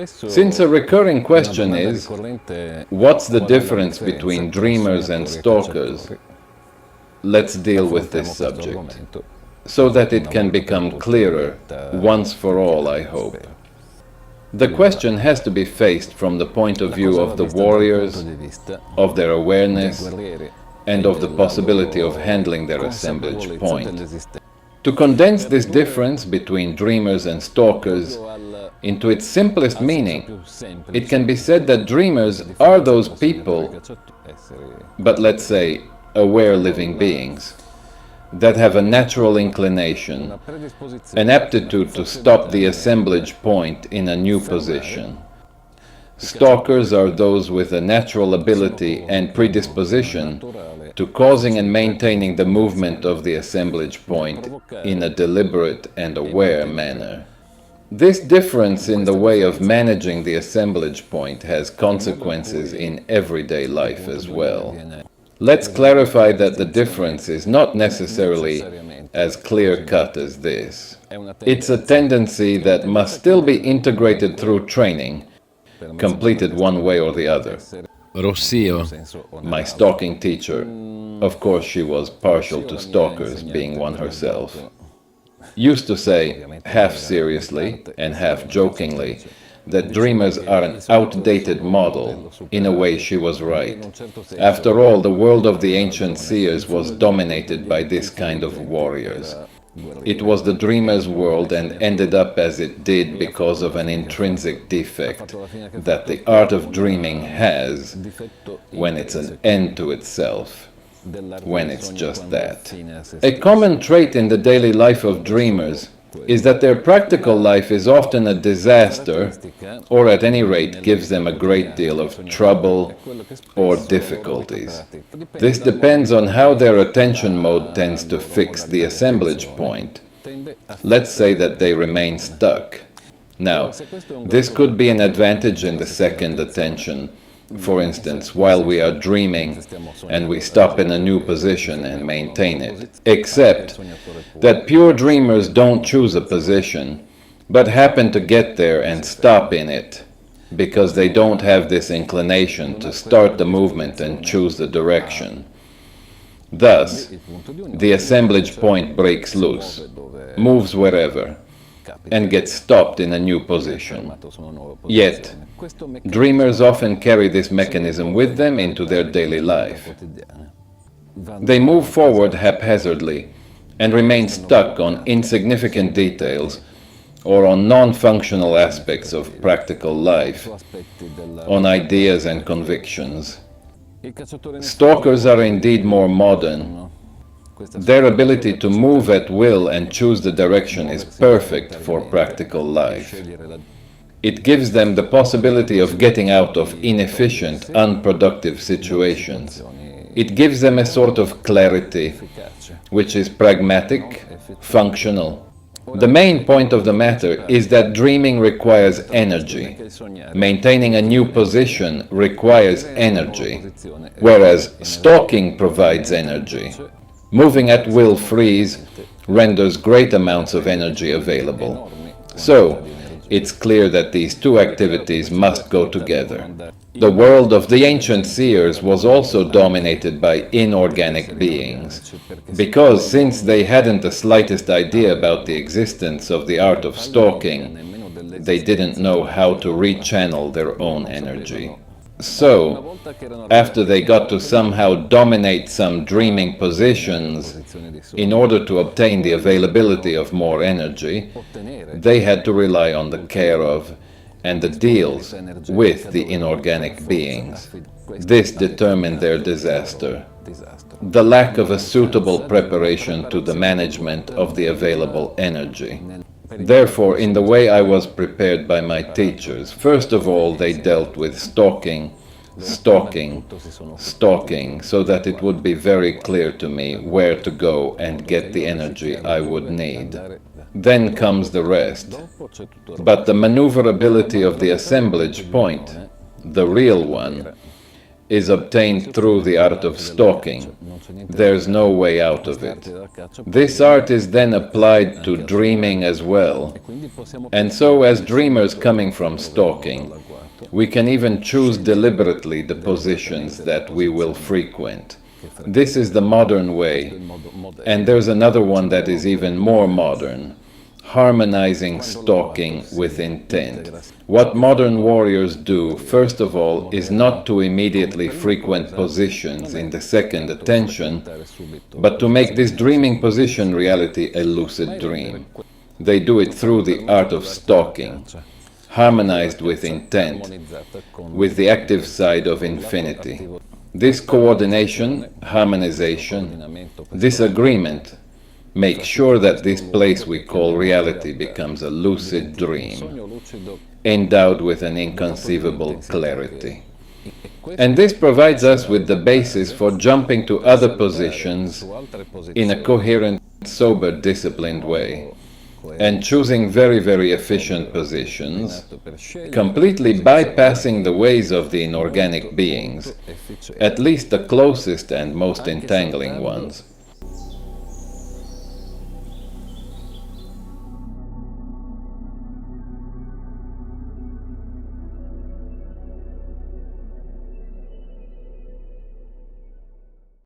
Since a recurring question is, what's the difference between dreamers and stalkers? Let's deal with this subject, so that it can become clearer once for all, I hope. The question has to be faced from the point of view of the warriors, of their awareness, and of the possibility of handling their assemblage point. To condense this difference between dreamers and stalkers into its simplest meaning, it can be said that dreamers are those people, but let's say aware living beings, that have a natural inclination, an aptitude to stop the assemblage point in a new position. Stalkers are those with a natural ability and predisposition to causing and maintaining the movement of the assemblage point in a deliberate and aware manner. This difference in the way of managing the assemblage point has consequences in everyday life as well. Let's clarify that the difference is not necessarily as clear-cut as this. It's a tendency that must still be integrated through training, completed one way or the other. Rossio, my stalking teacher, of course she was partial to stalkers, being one herself, used to say, half seriously and half jokingly, that dreamers are an outdated model. In a way, she was right. After all, the world of the ancient seers was dominated by this kind of warriors. It was the dreamer's world and ended up as it did because of an intrinsic defect that the art of dreaming has when it's an end to itself, when it's just that. A common trait in the daily life of dreamers is that their practical life is often a disaster, or at any rate gives them a great deal of trouble or difficulties. This depends on how their attention mode tends to fix the assemblage point. Let's say that they remain stuck. Now, this could be an advantage in the second attention. For instance, while we are dreaming and we stop in a new position and maintain it. Except that pure dreamers don't choose a position, but happen to get there and stop in it, because they don't have this inclination to start the movement and choose the direction. Thus, the assemblage point breaks loose, moves wherever, and gets stopped in a new position. Yet, dreamers often carry this mechanism with them into their daily life. They move forward haphazardly and remain stuck on insignificant details or on non-functional aspects of practical life, on ideas and convictions. Stalkers are indeed more modern. Their ability to move at will and choose the direction is perfect for practical life. It gives them the possibility of getting out of inefficient, unproductive situations. It gives them a sort of clarity, which is pragmatic, functional. The main point of the matter is that dreaming requires energy. Maintaining a new position requires energy, whereas stalking provides energy. Moving at will frees, renders great amounts of energy available. So, it's clear that these two activities must go together. The world of the ancient seers was also dominated by inorganic beings, because since they hadn't the slightest idea about the existence of the art of stalking, they didn't know how to rechannel their own energy. So, after they got to somehow dominate some dreaming positions in order to obtain the availability of more energy, they had to rely on the care of and the deals with the inorganic beings. This determined their disaster. The lack of a suitable preparation to the management of the available energy. Therefore, in the way I was prepared by my teachers, first of all they dealt with stalking, so that it would be very clear to me where to go and get the energy I would need. Then comes the rest. But the maneuverability of the assemblage point, the real one, is obtained through the art of stalking. There's no way out of it. This art is then applied to dreaming as well. And so, as dreamers coming from stalking, we can even choose deliberately the positions that we will frequent. This is the modern way. And there's another one that is even more modern: harmonizing stalking with intent. What modern warriors do, first of all, is not to immediately frequent positions in the second attention, but to make this dreaming position reality a lucid dream. They do it through the art of stalking, harmonized with intent, with the active side of infinity. This coordination, harmonization, this agreement, make sure that this place we call reality becomes a lucid dream, endowed with an inconceivable clarity. And this provides us with the basis for jumping to other positions in a coherent, sober, disciplined way, and choosing very, very efficient positions, completely bypassing the ways of the inorganic beings, at least the closest and most entangling ones.